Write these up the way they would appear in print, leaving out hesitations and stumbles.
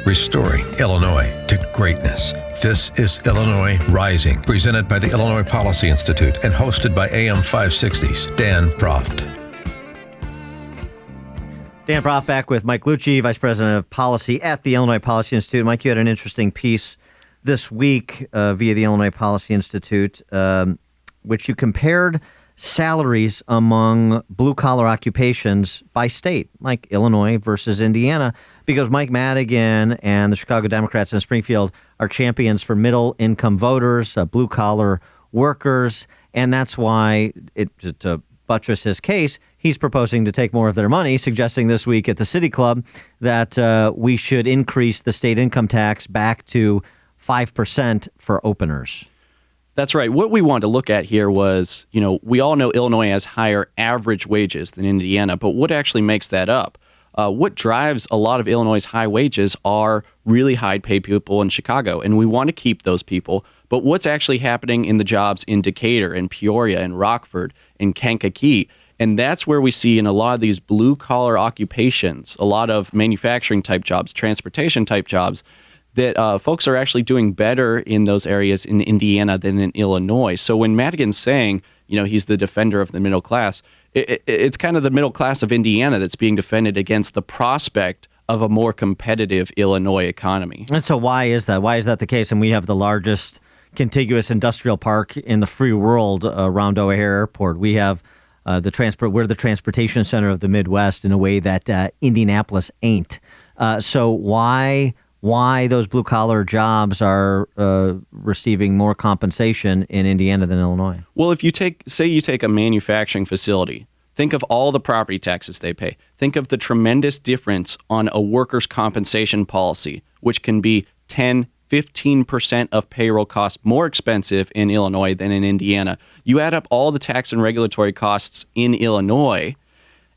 restoring Illinois to greatness. This is Illinois Rising, presented by the Illinois Policy Institute and hosted by AM 560's Dan Proft. Dan Proft back with Mike Lucci, Vice President of Policy at the Illinois Policy Institute. Mike, you had an interesting piece this week via the Illinois Policy Institute, which you compared salaries among blue-collar occupations by state, like Illinois versus Indiana, because Mike Madigan and the Chicago Democrats in Springfield are champions for middle-income voters, blue-collar workers, and that's why, to buttress his case, he's proposing to take more of their money, suggesting this week at the City Club that we should increase the state income tax back to 5% for openers. That's right. What we wanted to look at here was, we all know Illinois has higher average wages than Indiana, but what actually makes that up? What drives a lot of Illinois' high wages are really high-paid people in Chicago, and we want to keep those people. But what's actually happening in the jobs in Decatur, in Peoria, in Rockford, in Kankakee? And that's where we see in a lot of these blue-collar occupations, a lot of manufacturing-type jobs, transportation-type jobs, that folks are actually doing better in those areas in Indiana than in Illinois. So when Madigan's saying, he's the defender of the middle class, it's kind of the middle class of Indiana that's being defended against the prospect of a more competitive Illinois economy. And so why is that? Why is that the case? And we have the largest contiguous industrial park in the free world around O'Hare Airport. We have we're the transportation center of the Midwest in a way that Indianapolis ain't. So why those blue-collar jobs are receiving more compensation in Indiana than Illinois? Well, if you take a manufacturing facility, think of all the property taxes they pay. Think of the tremendous difference on a workers' compensation policy, which can be 10, 15% of payroll costs more expensive in Illinois than in Indiana. You add up all the tax and regulatory costs in Illinois,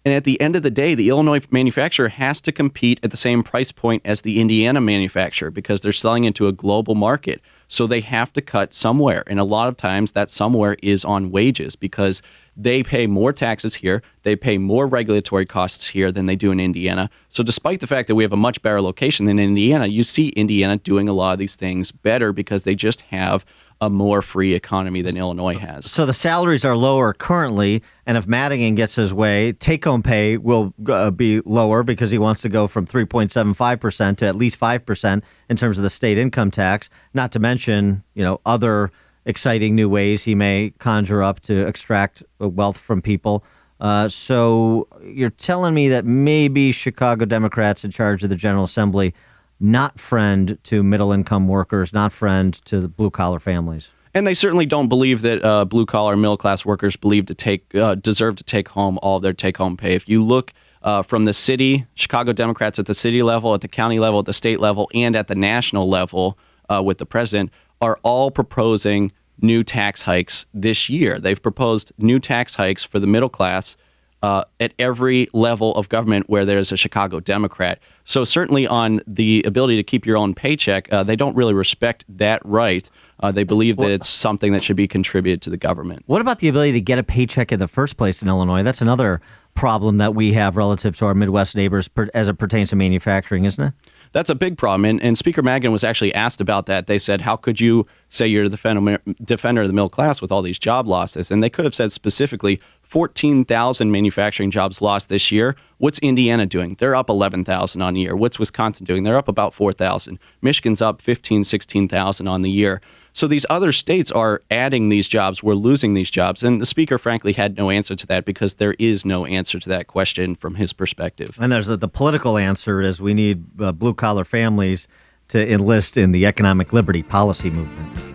and at the end of the day, the Illinois manufacturer has to compete at the same price point as the Indiana manufacturer because they're selling into a global market. So they have to cut somewhere. And a lot of times that somewhere is on wages because they pay more taxes here. They pay more regulatory costs here than they do in Indiana. So despite the fact that we have a much better location than Indiana, you see Indiana doing a lot of these things better because they just have a more free economy than Illinois has. So the salaries are lower currently, and if Madigan gets his way, take-home pay will be lower because he wants to go from 3.75% to at least 5% in terms of the state income tax, not to mention, other exciting new ways he may conjure up to extract wealth from people. So you're telling me that maybe Chicago Democrats in charge of the General Assembly not friend to middle-income workers, not friend to the blue-collar families. And they certainly don't believe that blue-collar, middle-class workers deserve to take home all of their take-home pay. If you look from the city, Chicago Democrats at the city level, at the county level, at the state level, and at the national level with the president are all proposing new tax hikes this year. They've proposed new tax hikes for the middle class at every level of government where there's a Chicago Democrat. So certainly on the ability to keep your own paycheck, they don't really respect that right. They believe that it's something that should be contributed to the government. What about the ability to get a paycheck in the first place in Illinois? That's another problem that we have relative to our Midwest neighbors as it pertains to manufacturing, isn't it? That's a big problem, and Speaker Madigan was actually asked about that. They said, how could you say you're the defender of the middle class with all these job losses? And they could have said specifically 14,000 manufacturing jobs lost this year. What's Indiana doing? They're up 11,000 on the year. What's Wisconsin doing? They're up about 4,000. Michigan's up 15,000, 16,000 on the year. So these other states are adding these jobs. We're losing these jobs. And the speaker, frankly, had no answer to that because there is no answer to that question from his perspective. And there's the political answer is we need blue-collar families to enlist in the economic liberty policy movement.